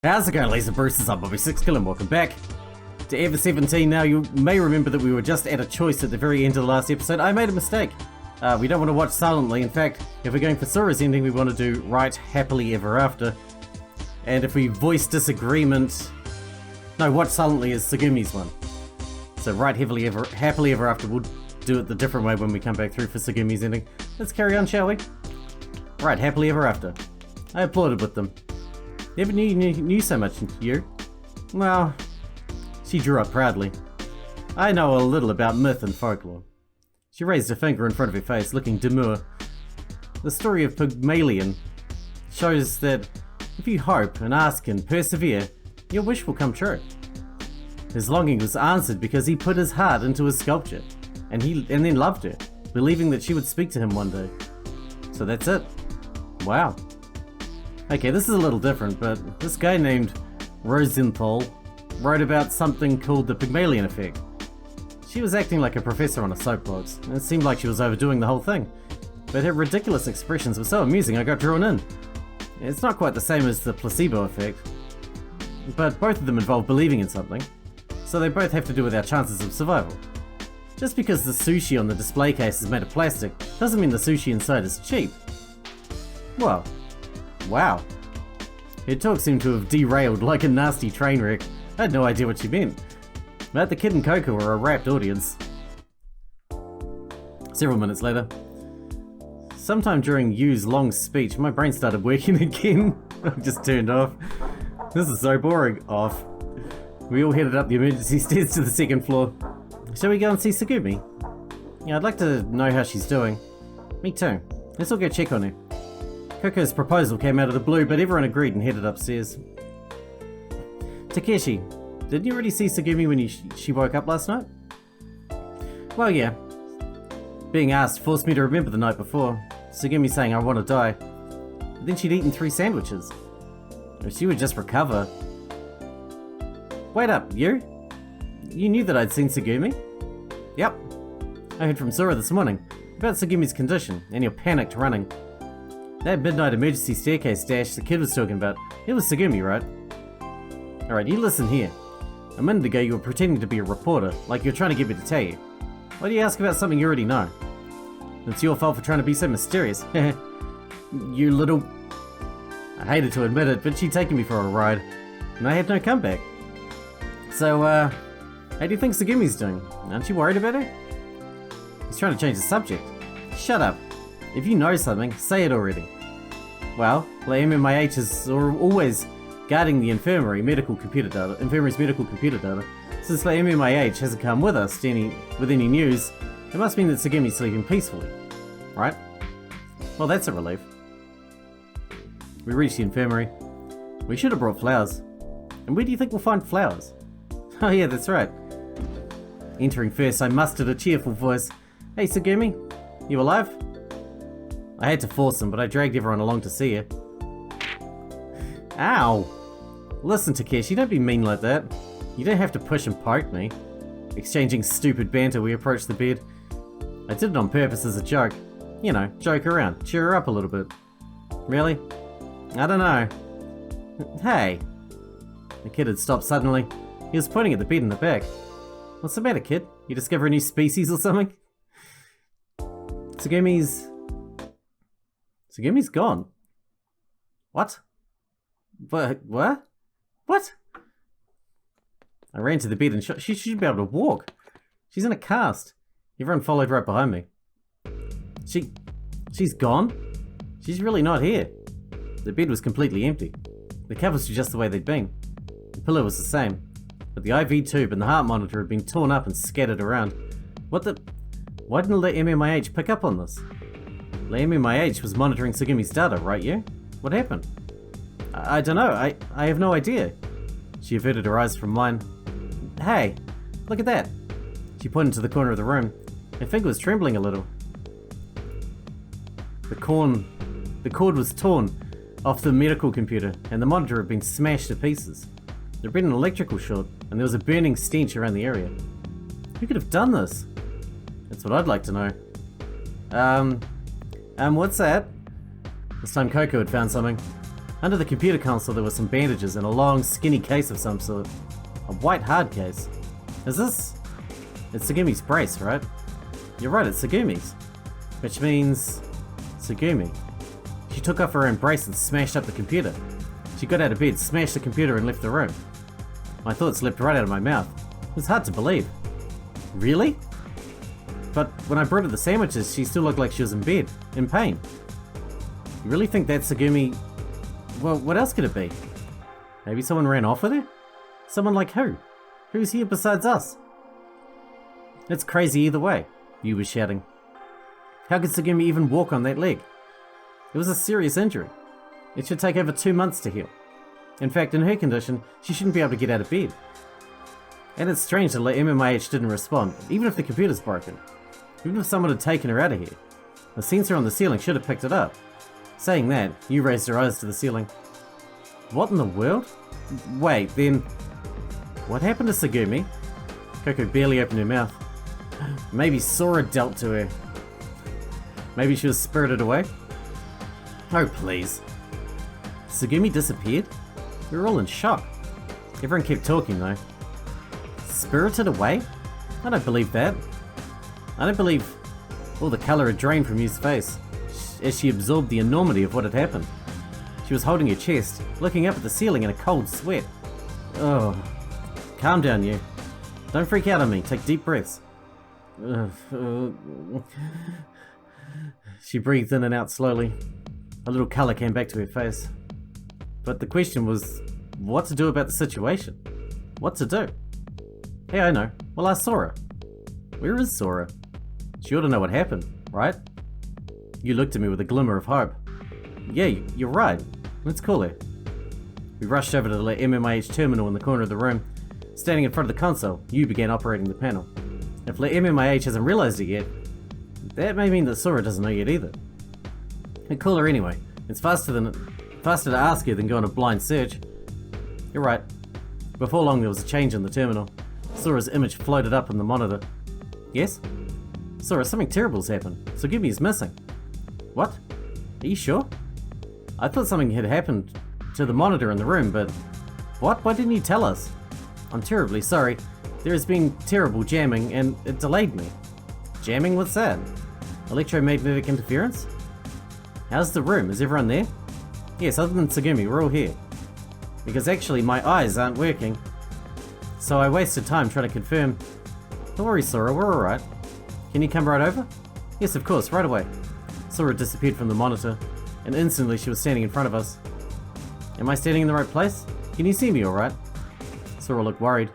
How's it going, Laser Brucers? I'm Bobby Sixkilla and welcome back to Ever 17. Now, you may remember that we were just at a choice at the very end of the last episode. I made a mistake. We don't want to watch silently. In fact, if we're going for Sura's ending, we want to do Right Happily Ever After. And if we voice disagreement... No, Watch Silently is Tsugumi's one. So Right Happily Ever After, we'll do it the different way when we come back through for Tsugumi's ending. Let's carry on, shall we? Right Happily Ever After. I applauded with them. Never knew so much, you? Well, she drew up proudly. I know a little about myth and folklore. She raised a finger in front of her face, looking demure. The story of Pygmalion shows that if you hope and ask and persevere, your wish will come true. His longing was answered because he put his heart into his sculpture, and then loved her, believing that she would speak to him one day. So that's it. Wow. Okay, this is a little different, but this guy named Rosenthal wrote about something called the Pygmalion effect. She was acting like a professor on a soapbox, and it seemed like she was overdoing the whole thing. But her ridiculous expressions were so amusing I got drawn in. It's not quite the same as the placebo effect, but both of them involve believing in something, so they both have to do with our chances of survival. Just because the sushi on the display case is made of plastic doesn't mean the sushi inside is cheap. Well, wow. Her talk seemed to have derailed like a nasty train wreck. I had no idea what she meant. But the kid and Coco were a rapt audience. Several minutes later, sometime during Yu's long speech, my brain started working again. I just turned off. This is so boring. Off. We all headed up the emergency stairs to the second floor. Shall we go and see Tsugumi? Yeah, I'd like to know how she's doing. Me too. Let's all go check on her. Coco's proposal came out of the blue, but everyone agreed and headed upstairs. Takeshi, didn't you already see Tsugumi when she woke up last night? Well, yeah. Being asked forced me to remember the night before. Tsugumi saying I want to die. But then she'd eaten 3 sandwiches. If she would just recover... Wait up, you? You knew that I'd seen Tsugumi? Yep. I heard from Sura this morning about Tsugumi's condition and your panicked running. That midnight emergency staircase dash the kid was talking about, it was Tsugumi, right? Alright, you listen here. A minute ago you were pretending to be a reporter, like you're trying to get me to tell you. Why do you ask about something you already know? It's your fault for trying to be so mysterious. You little... I hated to admit it, but she'd taken me for a ride, and I had no comeback. So, how do you think Tsugumi's doing? Aren't you worried about her? He's trying to change the subject. Shut up. If you know something, say it already. Well, the MMIH is always guarding the infirmary's medical computer data. Since the MMIH hasn't come with us with any news, it must mean that Tsugumi's sleeping peacefully, right? Well, that's a relief. We reached the infirmary. We should have brought flowers. And where do you think we'll find flowers? Oh yeah, that's right. Entering first, I mustered a cheerful voice. Hey Tsugumi, you alive? I had to force him, but I dragged everyone along to see her. Ow! Listen, Takeshi, don't be mean like that. You don't have to push and poke me. Exchanging stupid banter, we approached the bed. I did it on purpose as a joke. You know, joke around, cheer her up a little bit. Really? I don't know. Hey! The kid had stopped suddenly. He was pointing at the bed in the back. What's the matter, kid? You discover a new species or something? Tsugumi's gone. What? What? What? I ran to the bed and she should be able to walk. She's in a cast. Everyone followed right behind me. She's gone? She's really not here. The bed was completely empty. The covers were just the way they'd been. The pillow was the same, but the IV tube and the heart monitor had been torn up and scattered around. Why didn't the MMIH pick up on this? The MMIH was monitoring Tsugumi's data, right, you? What happened? I don't know, I have no idea. She averted her eyes from mine. Hey, look at that. She pointed to the corner of the room. Her finger was trembling a little. The cord was torn off the medical computer, and the monitor had been smashed to pieces. There had been an electrical short, and there was a burning stench around the area. Who could have done this? That's what I'd like to know. What's that? This time Coco had found something. Under the computer console there were some bandages and a long, skinny case of some sort. A white hard case. Is this... It's Tsugumi's brace, right? You're right, it's Tsugumi's. Which means... Tsugumi. She took off her own brace and smashed up the computer. She got out of bed, smashed the computer and left the room. My thoughts leapt right out of my mouth. It was hard to believe. Really? But when I brought her the sandwiches, she still looked like she was in bed, in pain. You really think that's Tsugumi? Well, what else could it be? Maybe someone ran off with her? Someone like who? Who's here besides us? It's crazy either way, Yu was shouting. How could Tsugumi even walk on that leg? It was a serious injury. It should take over 2 months to heal. In fact, in her condition, she shouldn't be able to get out of bed. And it's strange that MMIH didn't respond, even if the computer's broken. Even if someone had taken her out of here. The sensor on the ceiling should have picked it up. Saying that, Yu raised her eyes to the ceiling. What in the world? Wait, then... What happened to Tsugumi? Coco barely opened her mouth. Maybe Sora dealt to her. Maybe she was spirited away? Oh, please. Tsugumi disappeared? We were all in shock. Everyone kept talking, though. Spirited away? I don't believe that. I don't believe all the colour had drained from Yu's face as she absorbed the enormity of what had happened. She was holding her chest, looking up at the ceiling in a cold sweat. Oh. Calm down, Yu. Don't freak out on me. Take deep breaths. She breathed in and out slowly. A little colour came back to her face. But the question was, what to do about the situation? What to do? Hey, I know. Well, ask Sora. Where is Sora? She ought to know what happened, right? You looked at me with a glimmer of hope. Yeah, you're right. Let's call her. We rushed over to the MMIH terminal in the corner of the room. Standing in front of the console, you began operating the panel. If MMIH hasn't realized it yet, that may mean that Sora doesn't know yet either. And call her anyway. It's faster to ask her than go on a blind search. You're right. Before long there was a change in the terminal. Sora's image floated up on the monitor. Yes? Sora, something terrible's happened. Tsugumi is missing. What? Are you sure? I thought something had happened to the monitor in the room, but... What? Why didn't you tell us? I'm terribly sorry. There has been terrible jamming, and it delayed me. Jamming? What's that? Electromagnetic interference? How's the room? Is everyone there? Yes, other than Tsugumi, we're all here. Because actually, my eyes aren't working. So I wasted time trying to confirm. Don't worry, Sora, we're alright. Can you come right over? Yes, of course, right away. Sora disappeared from the monitor, and instantly she was standing in front of us. Am I standing in the right place? Can you see me alright? Sora looked worried.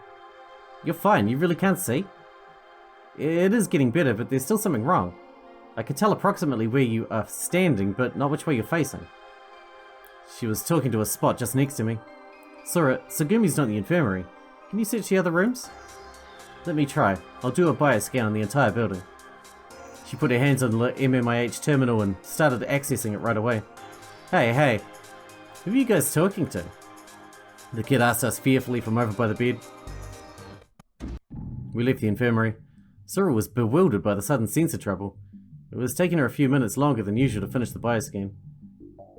You're fine, you really can't see? It is getting better, but there's still something wrong. I can tell approximately where you are standing, but not which way you're facing. She was talking to a spot just next to me. Sora, Tsugumi's not in the infirmary. Can you search the other rooms? Let me try. I'll do a bioscan on the entire building. She put her hands on the MMIH terminal and started accessing it right away. Hey, who are you guys talking to? The kid asked us fearfully from over by the bed. We left the infirmary. Sora was bewildered by the sudden sensor trouble. It was taking her a few minutes longer than usual to finish the bioscan.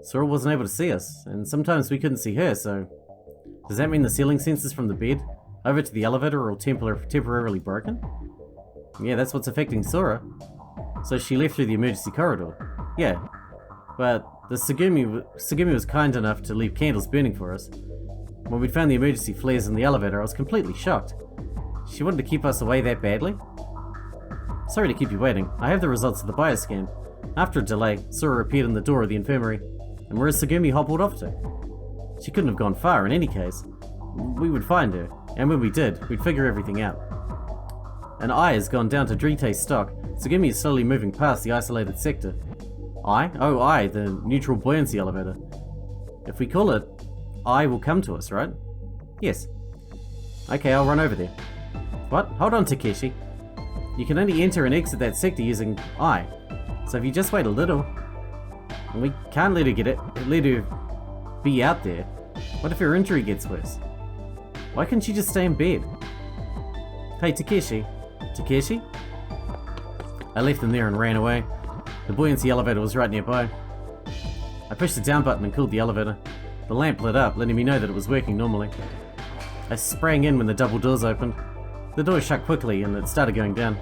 Sora wasn't able to see us, and sometimes we couldn't see her, so... Does that mean the ceiling sensors from the bed over to the elevator are all temporarily broken? Yeah, that's what's affecting Sora. So she left through the emergency corridor. Yeah, but the Tsugumi was kind enough to leave candles burning for us. When we found the emergency flares in the elevator, I was completely shocked. She wanted to keep us away that badly? Sorry to keep you waiting. I have the results of the bioscan. After a delay, Sora appeared in the door of the infirmary. And where is Tsugumi hobbled off to? She couldn't have gone far in any case. We would find her, and when we did, we'd figure everything out. An eye has gone down to Drite's stock. Tsugumi is slowly moving past the isolated sector. Eye? Oh, Eye, the neutral buoyancy elevator. If we call it, Eye will come to us, right? Yes. Okay, I'll run over there. What? Hold on, Takeshi. You can only enter and exit that sector using Eye. So if you just wait a little... And we can't let her be out there. What if her injury gets worse? Why couldn't she just stay in bed? Hey, Takeshi. Takeshi? I left him there and ran away. The buoyancy elevator was right nearby. I pushed the down button and called the elevator. The lamp lit up, letting me know that it was working normally. I sprang in when the double doors opened. The door shut quickly and it started going down.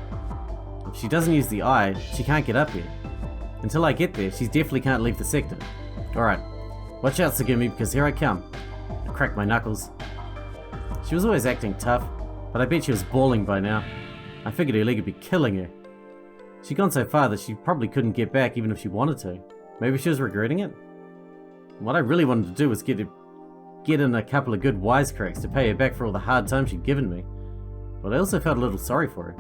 If she doesn't use the eye, she can't get up here. Until I get there, she definitely can't leave the sector. Alright, watch out, Tsugumi, because here I come. I cracked my knuckles. She was always acting tough, but I bet she was bawling by now. I figured her leg would be killing her. She'd gone so far that she probably couldn't get back even if she wanted to. Maybe she was regretting it? What I really wanted to do was get in a couple of good wisecracks to pay her back for all the hard time she'd given me. But I also felt a little sorry for her.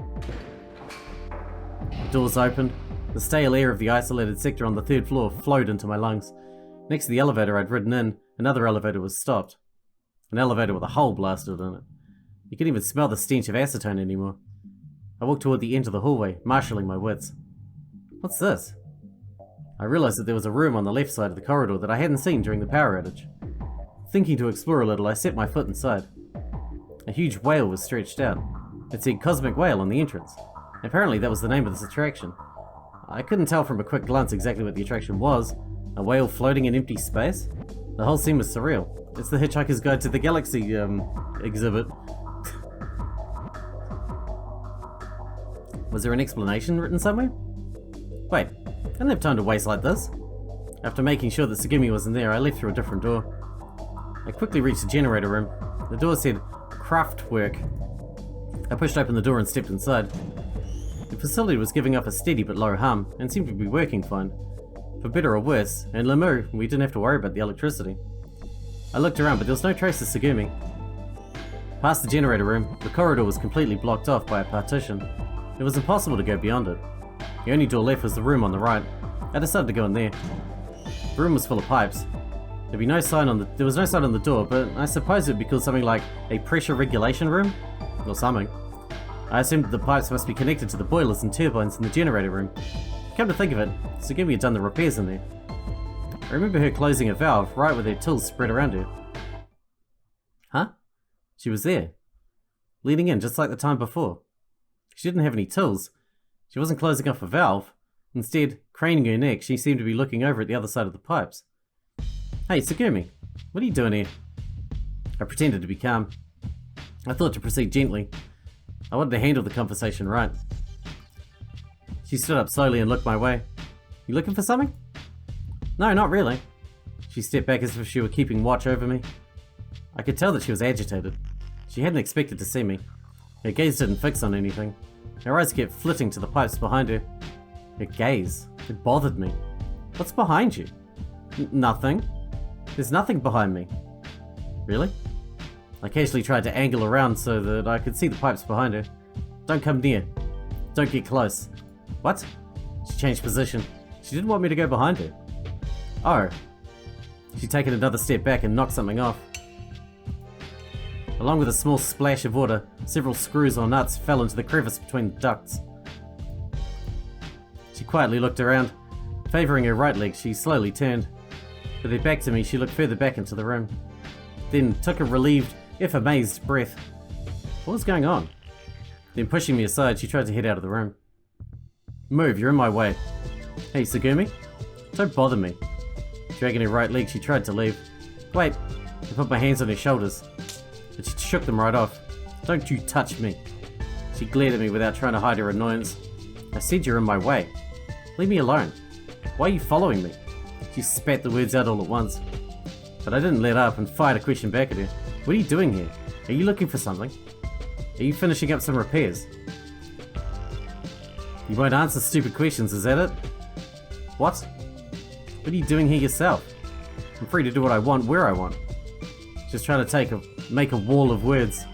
The doors opened. The stale air of the isolated sector on the 3rd floor flowed into my lungs. Next to the elevator I'd ridden in, another elevator was stopped. An elevator with a hole blasted in it. You couldn't even smell the stench of acetone anymore. I walked toward the end of the hallway, marshalling my wits. What's this? I realized that there was a room on the left side of the corridor that I hadn't seen during the power outage. Thinking to explore a little, I set my foot inside. A huge whale was stretched out. It said Cosmic Whale on the entrance. Apparently that was the name of this attraction. I couldn't tell from a quick glance exactly what the attraction was. A whale floating in empty space? The whole scene was surreal. It's the Hitchhiker's Guide to the Galaxy, exhibit. Was there an explanation written somewhere? Wait, I didn't have time to waste like this. After making sure that Tsugumi wasn't there, I left through a different door. I quickly reached the generator room. The door said, Kraftwerk. I pushed open the door and stepped inside. The facility was giving up a steady but low hum, and seemed to be working fine. For better or worse, in Lamu, we didn't have to worry about the electricity. I looked around, but there was no trace of Tsugumi. Past the generator room, the corridor was completely blocked off by a partition. It was impossible to go beyond it. The only door left was the room on the right. I decided to go in there. The room was full of pipes. There was no sign on the door, but I suppose it would be called something like a pressure regulation room? Or something. I assumed that the pipes must be connected to the boilers and turbines in the generator room. Come to think of it, Tsugumi had done the repairs in there. I remember her closing a valve right with her tools spread around her. Huh? She was there. Leaning in just like the time before. She didn't have any tools. She wasn't closing off a valve. Instead, craning her neck, she seemed to be looking over at the other side of the pipes. Hey, Tsugumi, what are you doing here? I pretended to be calm. I thought to proceed gently. I wanted to handle the conversation right. She stood up slowly and looked my way. You looking for something? No, not really. She stepped back as if she were keeping watch over me. I could tell that she was agitated. She hadn't expected to see me. Her gaze didn't fix on anything. Her eyes kept flitting to the pipes behind her. Her gaze, it bothered me. What's behind you? Nothing. There's nothing behind me. Really? I casually tried to angle around so that I could see the pipes behind her. Don't come near. Don't get close. What? She changed position. She didn't want me to go behind her. Oh. She'd taken another step back and knocked something off. Along with a small splash of water, several screws or nuts fell into the crevice between the ducts. She quietly looked around. Favoring her right leg, she slowly turned. With her back to me, she looked further back into the room. Then took a relieved, if amazed, breath. What was going on? Then pushing me aside, she tried to head out of the room. Move, you're in my way. Hey, Tsugumi? Don't bother me. Dragging her right leg, she tried to leave. Wait. I put my hands on her shoulders. But she shook them right off. Don't you touch me. She glared at me without trying to hide her annoyance. I said you're in my way. Leave me alone. Why are you following me? She spat the words out all at once. But I didn't let up and fired a question back at her. What are you doing here? Are you looking for something? Are you finishing up some repairs? You won't answer stupid questions, is that it? What? What are you doing here yourself? I'm free to do what I want, where I want. Just trying to make a wall of words.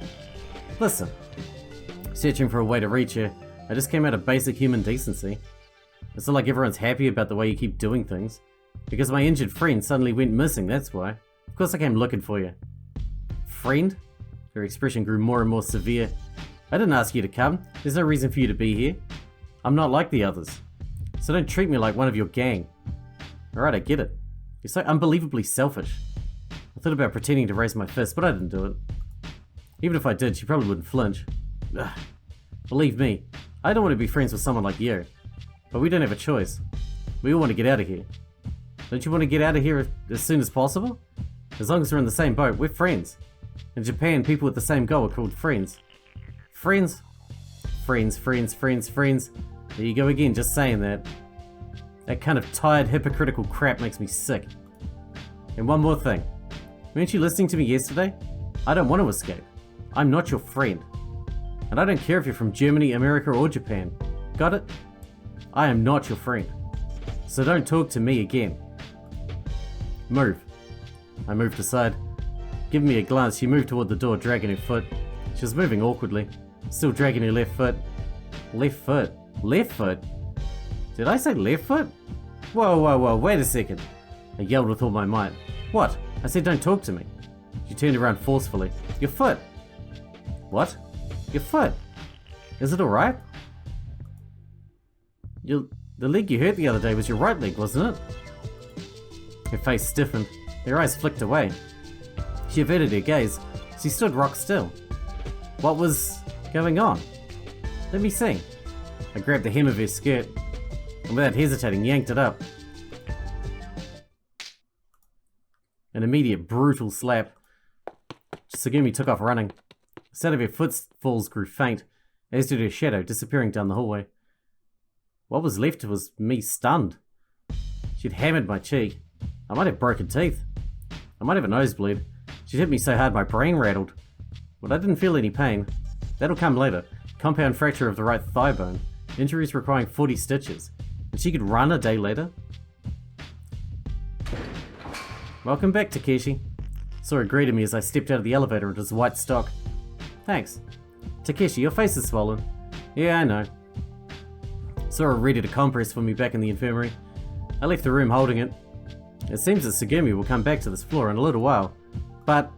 Listen. Searching for a way to reach her, I just came out of basic human decency. It's not like everyone's happy about the way you keep doing things. Because my injured friend suddenly went missing, that's why. Of course I came looking for you. Friend? Her expression grew more and more severe. I didn't ask you to come. There's no reason for you to be here. I'm not like the others. So don't treat me like one of your gang. Alright, I get it. You're so unbelievably selfish. I thought about pretending to raise my fist, but I didn't do it. Even if I did, she probably wouldn't flinch. Ugh. Believe me, I don't want to be friends with someone like you. But we don't have a choice. We all want to get out of here. Don't you want to get out of here as soon as possible? As long as we're in the same boat, we're friends. In Japan, people with the same goal are called friends. Friends? Friends, friends, friends, friends. There you go again, just saying that. That kind of tired, hypocritical crap makes me sick. And one more thing. Weren't you listening to me yesterday? I don't want to escape. I'm not your friend. And I don't care if you're from Germany, America, or Japan. Got it? I am not your friend. So don't talk to me again. Move. I moved aside. Giving me a glance, she moved toward the door, dragging her foot. She was moving awkwardly, still dragging her left foot. Left foot? Left foot? Did I say left foot? Whoa, whoa, whoa, wait a second. I yelled with all my might. What? I said don't talk to me. She turned around forcefully. Your foot. What? Your foot. Is it alright? The leg you hurt the other day was your right leg, wasn't it? Her face stiffened. Her eyes flicked away. She averted her gaze. She stood rock still. What was going on? Let me see. I grabbed the hem of her skirt and without hesitating yanked it up. An immediate brutal slap. Tsugumi took off running. The sound of her footfalls grew faint, as did her shadow disappearing down the hallway. What was left was me stunned. She'd hammered my cheek. I might have broken teeth. I might have a nosebleed. She'd hit me so hard my brain rattled. But I didn't feel any pain. That'll come later. Compound fracture of the right thigh bone. Injuries requiring 40 stitches. And she could run a day later? Welcome back, Takeshi. Sora greeted me as I stepped out of the elevator in his white stock. Thanks. Takeshi, your face is swollen. Yeah, I know. Sora readied a compress for me back in the infirmary. I left the room holding it. It seems that Tsugumi will come back to this floor in a little while. But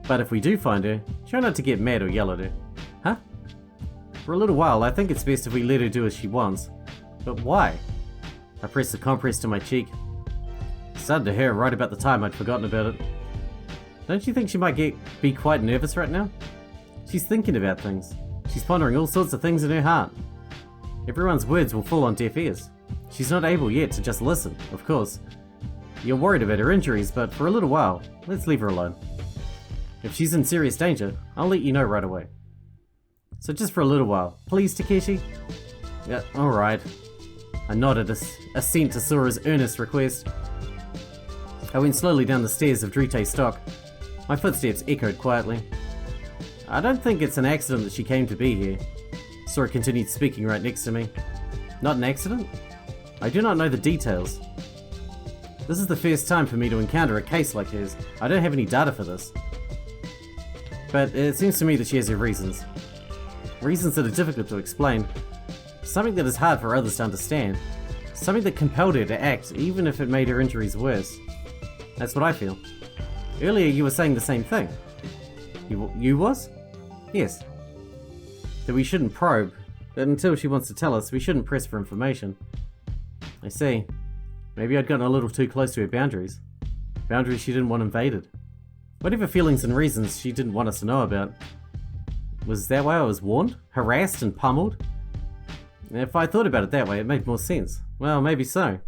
if we do find her, try not to get mad or yell at her. Huh? For a little while, I think it's best if we let her do as she wants. But why? I pressed the compress to my cheek. It started to hurt right about the time I'd forgotten about it. Don't you think she might be quite nervous right now? She's thinking about things. She's pondering all sorts of things in her heart. Everyone's words will fall on deaf ears. She's not able yet to just listen, of course. You're worried about her injuries, but for a little while, let's leave her alone. If she's in serious danger, I'll let you know right away. So just for a little while, please, Takeshi? Yeah, alright. I nodded assent to Sora's earnest request. I went slowly down the stairs of Drite's stock. My footsteps echoed quietly. I don't think it's an accident that she came to be here. Sora continued speaking right next to me. Not an accident? I do not know the details. This is the first time for me to encounter a case like hers. I don't have any data for this. But it seems to me that she has her reasons. Reasons that are difficult to explain. Something that is hard for others to understand. Something that compelled her to act, even if it made her injuries worse. That's what I feel. Earlier you were saying the same thing. You was? Yes. That we shouldn't probe, that until she wants to tell us, we shouldn't press for information. I see. Maybe I'd gotten a little too close to her boundaries. Boundaries she didn't want invaded. Whatever feelings and reasons she didn't want us to know about. Was that why I was warned? Harassed and pummeled? If I thought about it that way, it made more sense. Well, maybe so.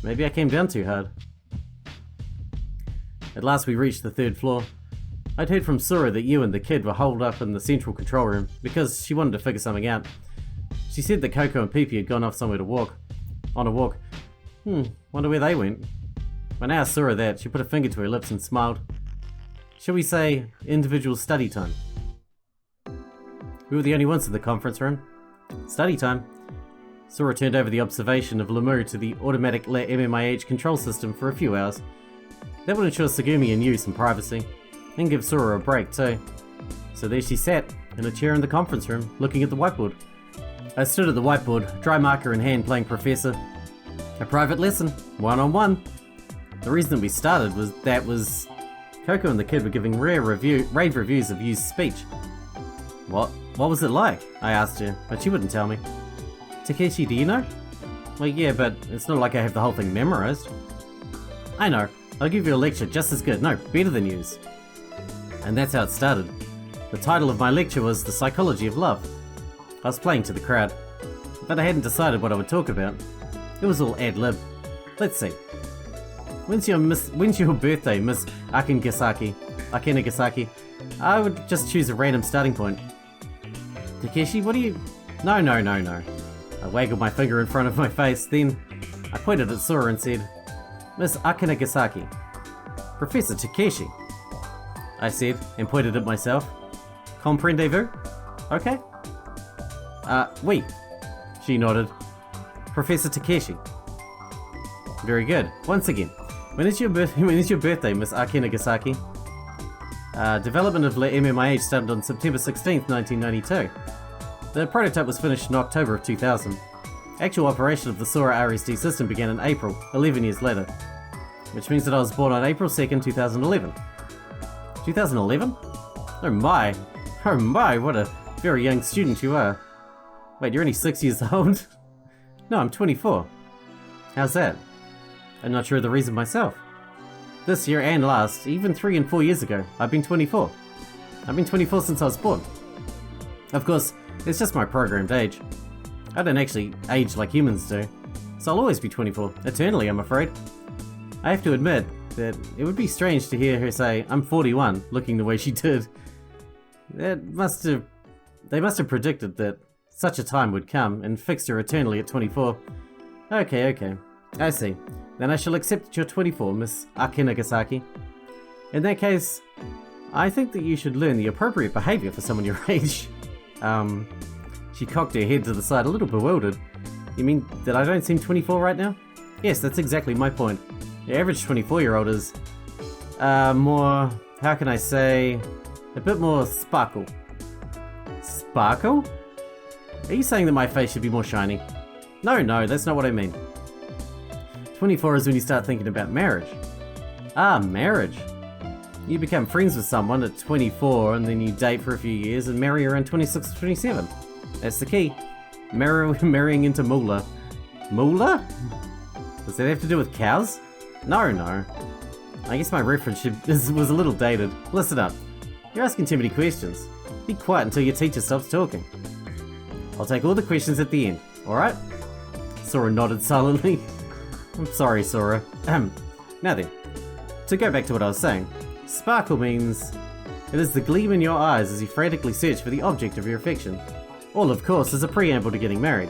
Maybe I came down too hard. At last we reached the 3rd floor. I'd heard from Sora that you and the kid were holed up in the central control room because she wanted to figure something out. She said that Coco and Peepee had gone off somewhere to walk. On a walk. Wonder where they went. When I asked Sora that, she put a finger to her lips and smiled. Shall we say, individual study time? We were the only ones in the conference room. Study time. Sora turned over the observation of Lemur to the automatic MMIH control system for a few hours. That would ensure Tsugumi and you some privacy, and give Sora a break too. So there she sat, in a chair in the conference room, looking at the whiteboard. I stood at the whiteboard, dry marker in hand, playing Professor. A private lesson, one-on-one. The reason that we started was Coco and the kid were giving rave reviews of Yu's speech. What was it like? I asked her, but she wouldn't tell me. Takeshi, do you know? Well, yeah, but it's not like I have the whole thing memorized. I know. I'll give you a lecture just as good, no, better than Yu's. And that's how it started. The title of my lecture was The Psychology of Love. I was playing to the crowd, but I hadn't decided what I would talk about. It was all ad lib. Let's see. When's your birthday, Miss Akinagasaki? I would just choose a random starting point. Takeshi, what do you... No. I waggled my finger in front of my face, then I pointed at Sora and said, Miss Akinagasaki. Professor Takeshi, I said, and pointed at myself. Comprendez-vous? Okay. Oui. She nodded. Professor Takeshi. Very good. Once again, when is your birthday, Miss Akinagasaki? Development of Le MMIH started on September 16th, 1992. The prototype was finished in October of 2000. Actual operation of the Sora RSD system began in April, 11 years later. Which means that I was born on April 2nd, 2011. 2011? Oh my, what a very young student you are. Wait, you're only 6 years old? No, I'm 24. How's that? I'm not sure of the reason myself. This year and last, even 3 and 4 years ago, I've been 24. I've been 24 since I was born. Of course, it's just my programmed age. I don't actually age like humans do, so I'll always be 24, eternally I'm afraid. I have to admit that it would be strange to hear her say, I'm 41, looking the way she did. They must have predicted that such a time would come and fixed her eternally at 24. Okay, I see. Then I shall accept that you're 24, Miss Akinagasaki. In that case, I think that you should learn the appropriate behavior for someone your age. She cocked her head to the side, a little bewildered. You mean that I don't seem 24 right now? Yes, that's exactly my point. The average 24-year-old is, more, how can I say, a bit more sparkle. Sparkle? Are you saying that my face should be more shiny? No, that's not what I mean. 24 is when you start thinking about marriage. Ah, marriage. You become friends with someone at 24 and then you date for a few years and marry around 26 or 27. That's the key. Marrying into Moolah. Moolah? Does that have to do with cows? No. I guess my reference was a little dated. Listen up. You're asking too many questions. Be quiet until your teacher stops talking. I'll take all the questions at the end, alright? Sora nodded silently. I'm sorry, Sora. Now then, to go back to what I was saying, sparkle means it is the gleam in your eyes as you frantically search for the object of your affection. All, of course, is a preamble to getting married.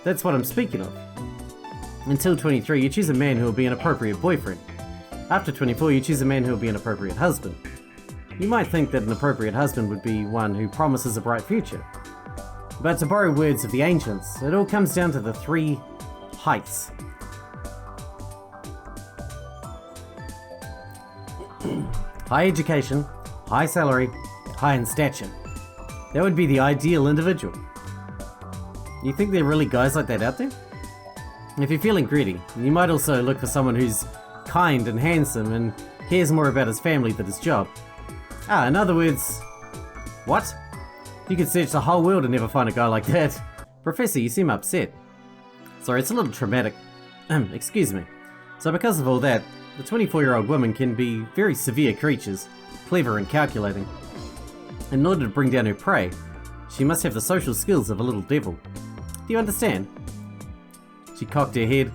That's what I'm speaking of. Until 23, you choose a man who will be an appropriate boyfriend. After 24, you choose a man who will be an appropriate husband. You might think that an appropriate husband would be one who promises a bright future. But to borrow words of the ancients, it all comes down to the 3 heights. High education, high salary, high in stature. That would be the ideal individual. You think there are really guys like that out there? If you're feeling greedy, you might also look for someone who's kind and handsome and cares more about his family than his job. In other words... What? You could search the whole world and never find a guy like that. Professor, you seem upset. Sorry, it's a little traumatic. Excuse me. So because of all that, the 24-year-old woman can be very severe creatures, clever and calculating. In order to bring down her prey, she must have the social skills of a little devil. Do you understand? She cocked her head.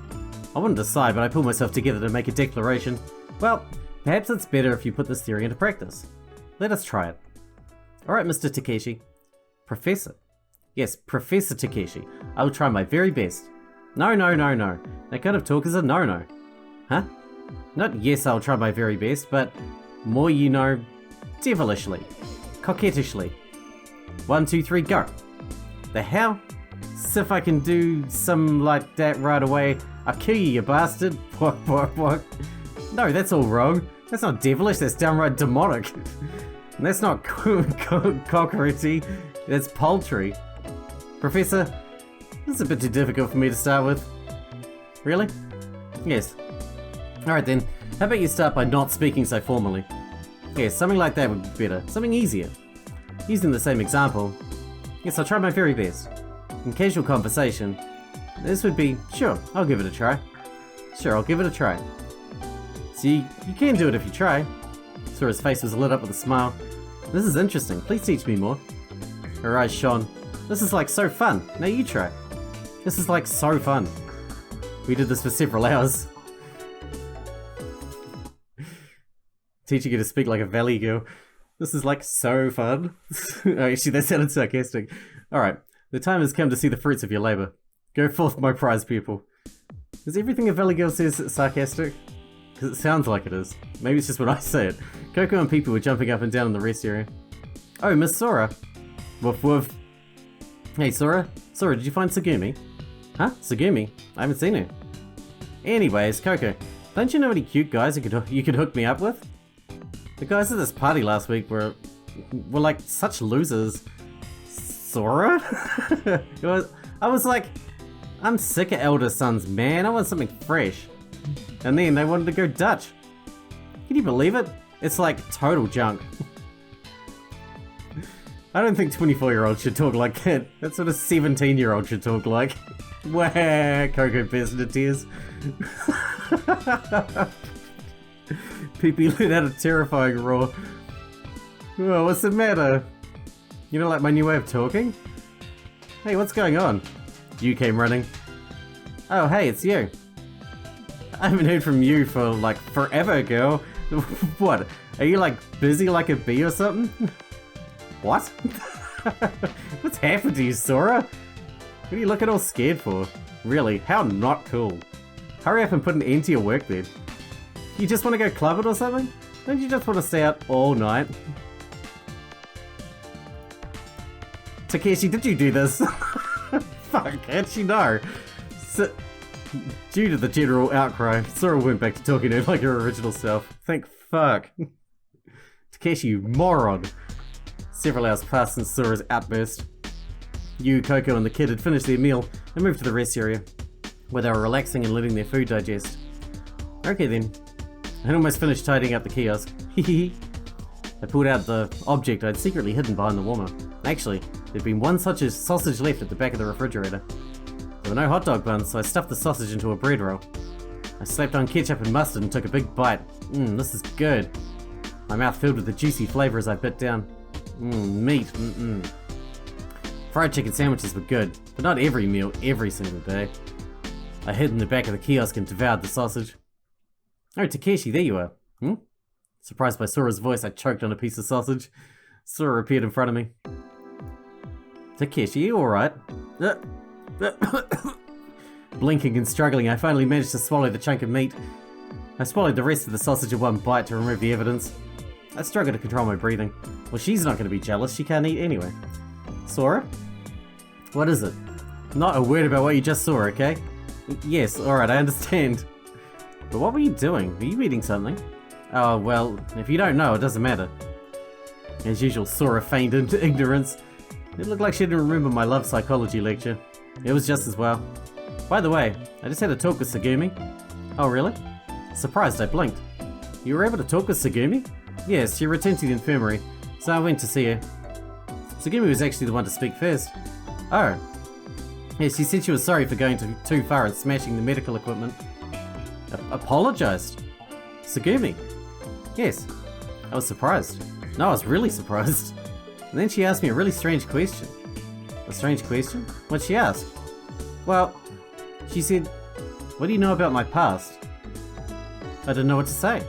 I wanted to sigh, but I pulled myself together to make a declaration. Well, perhaps it's better if you put this theory into practice. Let us try it. Alright, Mr. Takeshi. Professor. Yes, Professor Takeshi. I will try my very best. No. That kind of talk is a no. Huh? Not yes, I'll try my very best, but more you know, devilishly, coquettishly. 1, 2, 3, go. The hell? See if I can do something like that right away. I'll kill you bastard. What? No, that's all wrong. That's not devilish, that's downright demonic. And that's not cockroachy, that's poultry. Professor, this is a bit too difficult for me to start with. Really? Yes. Alright then, how about you start by not speaking so formally? Yes, something like that would be better. Something easier. Using the same example. Yes, I'll try my very best. In casual conversation, this would be, sure, I'll give it a try. Sure, I'll give it a try. See, you can do it if you try. Sora's face was lit up with a smile. This is interesting, please teach me more. Her eyes shone. This is like so fun, now you try. This is like so fun. We did this for several hours. teaching you to speak like a valley girl. This is like so fun. Oh, actually, that sounded sarcastic. Alright, the time has come to see the fruits of your labor. Go forth, my prize pupil. Is everything a valley girl says sarcastic? Because it sounds like it is. Maybe it's just when I say it. Coco and people were jumping up and down in the rest area. Oh, Miss Sora. Woof woof. Hey, Sora. Sora, did you find Tsugumi? Huh? Tsugumi? I haven't seen her. Anyways, Coco, don't you know any cute guys you could hook me up with? The guys at this party last week were like such losers. Sora? I was like, I'm sick of elder sons, man. I want something fresh. And then they wanted to go Dutch. Can you believe it? It's like total junk. I don't think 24-year-olds should talk like that. That's what a 17-year-old should talk like. Wah, Coco burst into tears. Pee-Pee let out a terrifying roar. Oh, what's the matter? You don't like my new way of talking? Hey, what's going on? You came running. Oh, hey, it's you. I haven't heard from you for like forever, girl. What? Are you like busy like a bee or something? What? What's happened to you, Sora? What are you looking all scared for? Really, how not cool. Hurry up and put an end to your work then. You just want to go club it or something? Don't you just want to stay out all night? Takeshi, did you do this? Fuck, how'd she know? Due to the general outcry, Sora went back to talking to her like her original self. Thank fuck. Takeshi, you moron. Several hours passed since Sora's outburst. You, Coco, and the kid had finished their meal and moved to the rest area, where they were relaxing and letting their food digest. Okay then. I had almost finished tidying up the kiosk. Hehe. I pulled out the object I'd secretly hidden behind the warmer. Actually, there'd been one such as sausage left at the back of the refrigerator. There were no hot dog buns, so I stuffed the sausage into a bread roll. I slapped on ketchup and mustard and took a big bite. This is good. My mouth filled with the juicy flavour as I bit down. Meat. Fried chicken sandwiches were good, but not every meal, every single day. I hid in the back of the kiosk and devoured the sausage. Oh, Takeshi, there you are. Surprised by Sora's voice, I choked on a piece of sausage. Sora appeared in front of me. Takeshi, you alright? Blinking and struggling, I finally managed to swallow the chunk of meat. I swallowed the rest of the sausage in one bite to remove the evidence. I struggled to control my breathing. Well, she's not going to be jealous, she can't eat anyway. Sora? What is it? Not a word about what you just saw, okay? Yes, alright, I understand. But what were you doing? Were you eating something? Oh, well, if you don't know, it doesn't matter. As usual, Sora feigned into ignorance. It looked like she didn't remember my love psychology lecture. It was just as well. By the way, I just had a talk with Tsugumi. Oh, really? Surprised I blinked. You were able to talk with Tsugumi? Yes, she returned to the infirmary, so I went to see her. Tsugumi was actually the one to speak first. Oh. Yeah, she said she was sorry for going too far and smashing the medical equipment. Apologized? Tsugumi? Yes. I was surprised. No, I was really surprised. And then she asked me a really strange question. A strange question? What'd she ask? Well, she said, what do you know about my past? I didn't know what to say.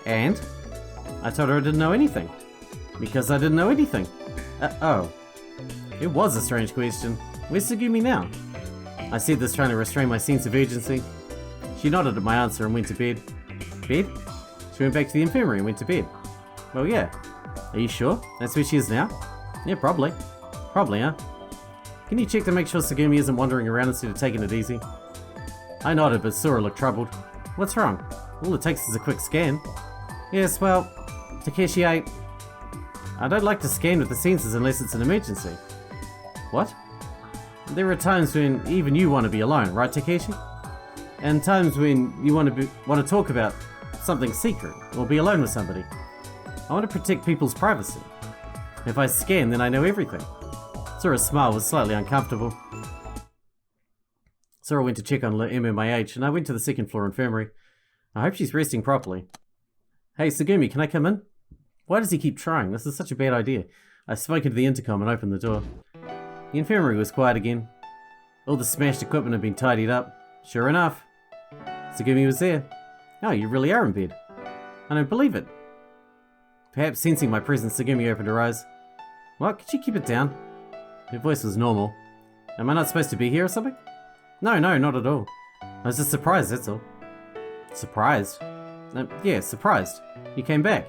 And? I told her I didn't know anything. Because I didn't know anything. Oh. It was a strange question. Where's Tsugumi now? I said this trying to restrain my sense of urgency. She nodded at my answer and went to bed. Bed? She went back to the infirmary and went to bed. Well, yeah. Are you sure? That's where she is now? Yeah, probably. Probably, huh? Can you check to make sure Tsugumi isn't wandering around instead of taking it easy? I nodded, but Sora looked troubled. What's wrong? All it takes is a quick scan. Yes, well, Takeshi, I don't like to scan with the sensors unless it's an emergency. What? There are times when even you want to be alone, right, Takeshi? And times when you want to talk about something secret or be alone with somebody. I want to protect people's privacy. If I scan, then I know everything. Sora's smile was slightly uncomfortable. Sora went to check on MMIH, and I went to the second floor infirmary. I hope she's resting properly. Hey, Tsugumi, can I come in? Why does he keep trying? This is such a bad idea. I spoke into the intercom and opened the door. The infirmary was quiet again. All the smashed equipment had been tidied up. Sure enough, Tsugumi was there. Oh, you really are in bed. I don't believe it. Perhaps sensing my presence, Tsugumi opened her eyes. What? Could you keep it down? Her voice was normal. Am I not supposed to be here or something? No, not at all. I was just surprised, that's all. Surprised? Yeah, surprised. You came back.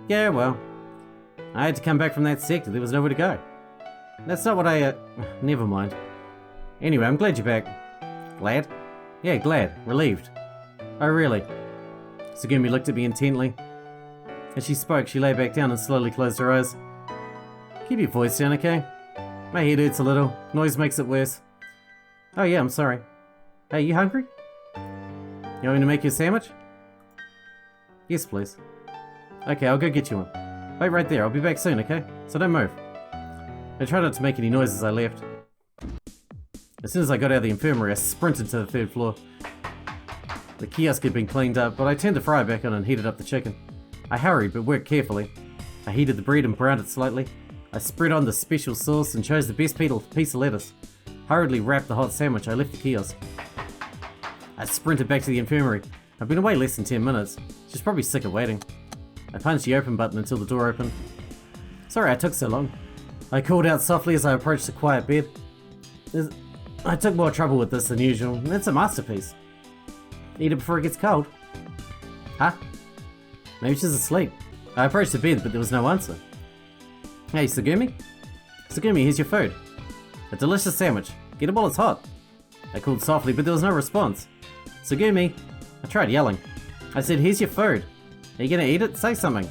Yeah, well, I had to come back from that sector. There was nowhere to go. That's not what never mind. Anyway, I'm glad you're back. Glad? Yeah, glad. Relieved. Oh, really? Tsugumi looked at me intently. As she spoke, she lay back down and slowly closed her eyes. Keep your voice down, okay? My head hurts a little. Noise makes it worse. Oh yeah, I'm sorry. Hey, you hungry? You want me to make you a sandwich? Yes, please. Okay, I'll go get you one. Wait right there, I'll be back soon, okay? So don't move. I tried not to make any noise as I left. As soon as I got out of the infirmary, I sprinted to the 3rd floor. The kiosk had been cleaned up, but I turned the fryer back on and heated up the chicken. I hurried, but worked carefully. I heated the bread and browned it slightly. I spread on the special sauce and chose the best piece of lettuce. Hurriedly wrapped the hot sandwich, I left the kiosk. I sprinted back to the infirmary. I've been away less than 10 minutes. She's probably sick of waiting. I punched the open button until the door opened. Sorry I took so long. I called out softly as I approached the quiet bed. I took more trouble with this than usual. It's a masterpiece. Eat it before it gets cold. Huh? Maybe she's asleep. I approached the bed, but there was no answer. Hey, Tsugumi? Tsugumi, here's your food. A delicious sandwich. Get it while it's hot. I called softly, but there was no response. Tsugumi! I tried yelling. I said, here's your food. Are you gonna eat it? Say something.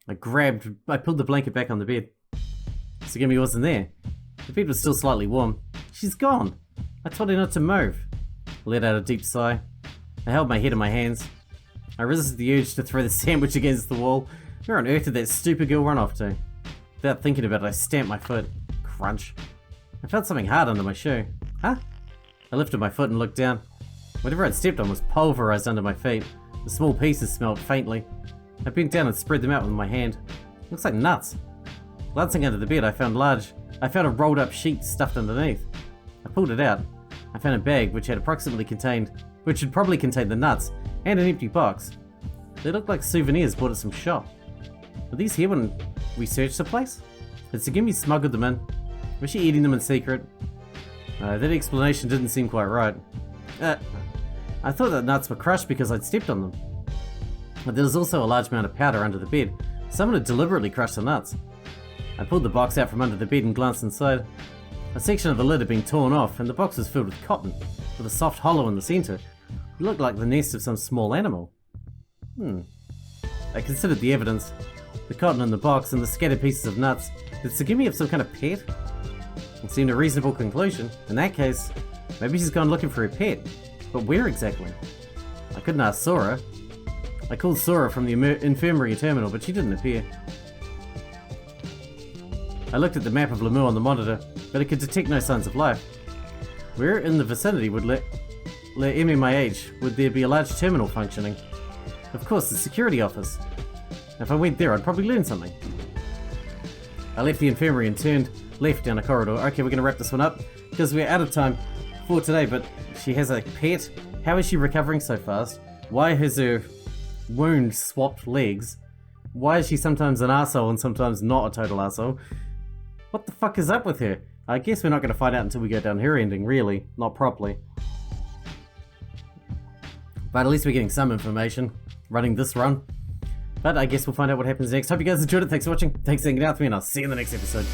I pulled the blanket back on the bed. Tsugumi wasn't there. The bed was still slightly warm. She's gone. I told her not to move. I let out a deep sigh. I held my head in my hands. I resisted the urge to throw the sandwich against the wall. Where on earth did that stupid girl run off to? Without thinking about it, I stamped my foot. Crunch. I felt something hard under my shoe. Huh? I lifted my foot and looked down. Whatever I'd stepped on was pulverized under my feet. The small pieces smelled faintly. I bent down and spread them out with my hand. Looks like nuts. Glancing under the bed, I found a rolled up sheet stuffed underneath. I pulled it out. I found a bag which had probably contained the nuts and an empty box. They looked like souvenirs bought at some shop. Were these here when we searched the place? Had Tsugumi smuggled them in? Was she eating them in secret? That explanation didn't seem quite right. I thought the nuts were crushed because I'd stepped on them. But there was also a large amount of powder under the bed. Someone had deliberately crushed the nuts. I pulled the box out from under the bed and glanced inside. A section of the lid had been torn off, and the box was filled with cotton, with a soft hollow in the center. It looked like the nest of some small animal. I considered the evidence. The cotton in the box and the scattered pieces of nuts. Did Tsugumi have some kind of pet? It seemed a reasonable conclusion. In that case, maybe she's gone looking for her pet. But where exactly? I couldn't ask Sora. I called Sora from the infirmary terminal, but she didn't appear. I looked at the map of Lamu on the monitor, but it could detect no signs of life. Where in the vicinity would MMIH would there be a large terminal functioning? Of course, the security office. If I went there, I'd probably learn something. I left the infirmary and turned left down a corridor. Okay, we're going to wrap this one up, because we're out of time for today, but she has a pet. How is she recovering so fast? Why has her wound swapped legs? Why is she sometimes an arsehole and sometimes not a total arsehole? What the fuck is up with her? I guess we're not going to find out until we go down her ending, really. Not properly. But at least we're getting some information running this run. But I guess we'll find out what happens next. Hope you guys enjoyed it. Thanks for watching. Thanks for hanging out with me, and I'll see you in the next episode.